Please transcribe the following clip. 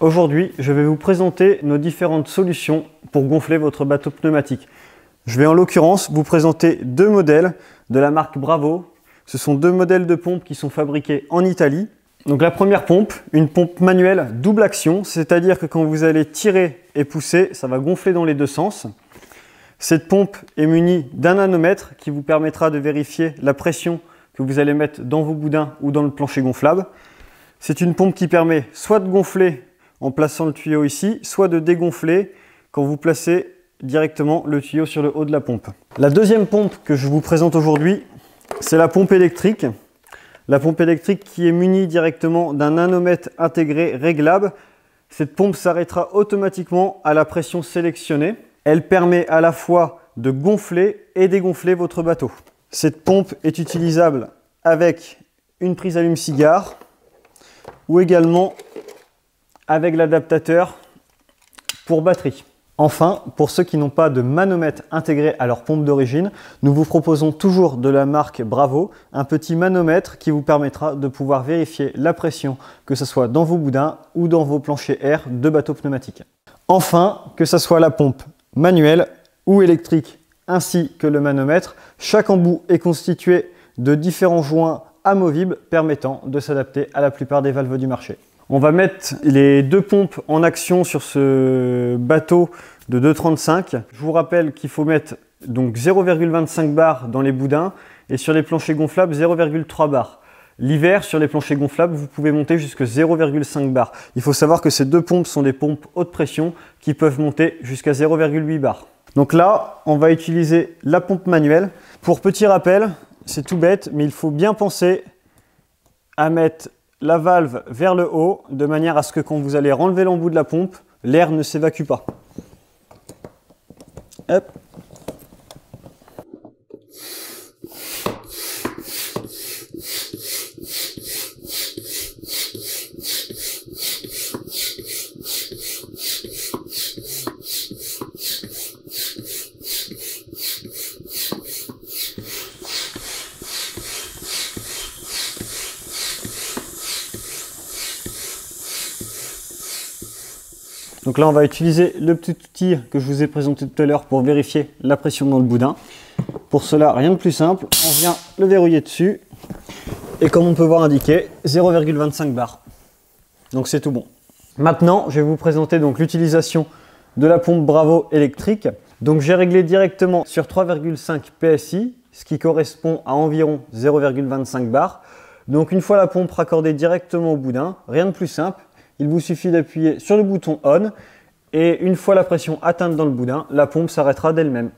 Aujourd'hui, je vais vous présenter nos différentes solutions pour gonfler votre bateau pneumatique. Je vais en l'occurrence vous présenter deux modèles de la marque Bravo. Ce sont deux modèles de pompes qui sont fabriqués en Italie. Donc la première pompe, une pompe manuelle double action, c'est-à-dire que quand vous allez tirer et pousser, ça va gonfler dans les deux sens. Cette pompe est munie d'un nanomètre qui vous permettra de vérifier la pression que vous allez mettre dans vos boudins ou dans le plancher gonflable. C'est une pompe qui permet soit de gonfler en plaçant le tuyau ici, soit de dégonfler quand vous placez directement le tuyau sur le haut de la pompe. La deuxième pompe que je vous présente aujourd'hui, c'est la pompe électrique. La pompe électrique qui est munie directement d'un nanomètre intégré réglable. Cette pompe s'arrêtera automatiquement à la pression sélectionnée. Elle permet à la fois de gonfler et dégonfler votre bateau. Cette pompe est utilisable avec une prise allume-cigare ou également avec l'adaptateur pour batterie. Enfin, pour ceux qui n'ont pas de manomètre intégré à leur pompe d'origine, nous vous proposons toujours de la marque Bravo un petit manomètre qui vous permettra de pouvoir vérifier la pression, que ce soit dans vos boudins ou dans vos planchers air de bateaux pneumatiques. Enfin, que ce soit la pompe manuelle ou électrique ainsi que le manomètre, chaque embout est constitué de différents joints amovibles permettant de s'adapter à la plupart des valves du marché. On va mettre les deux pompes en action sur ce bateau de 2,35. Je vous rappelle qu'il faut mettre donc 0,25 bar dans les boudins et sur les planchers gonflables 0,3 bar. L'hiver, sur les planchers gonflables, vous pouvez monter jusqu'à 0,5 bar. Il faut savoir que ces deux pompes sont des pompes haute pression qui peuvent monter jusqu'à 0,8 bar. Donc là, on va utiliser la pompe manuelle. Pour petit rappel, c'est tout bête, mais il faut bien penser à mettre la valve vers le haut, de manière à ce que quand vous allez renlever l'embout de la pompe, l'air ne s'évacue pas. Hop. Donc là, on va utiliser le petit outil que je vous ai présenté tout à l'heure pour vérifier la pression dans le boudin. Pour cela, rien de plus simple, on vient le verrouiller dessus et comme on peut voir indiqué, 0,25 bar. Donc c'est tout bon. Maintenant, je vais vous présenter donc l'utilisation de la pompe Bravo électrique. Donc j'ai réglé directement sur 3,5 PSI, ce qui correspond à environ 0,25 bar. Donc une fois la pompe raccordée directement au boudin, rien de plus simple. Il vous suffit d'appuyer sur le bouton ON et une fois la pression atteinte dans le boudin, la pompe s'arrêtera d'elle-même.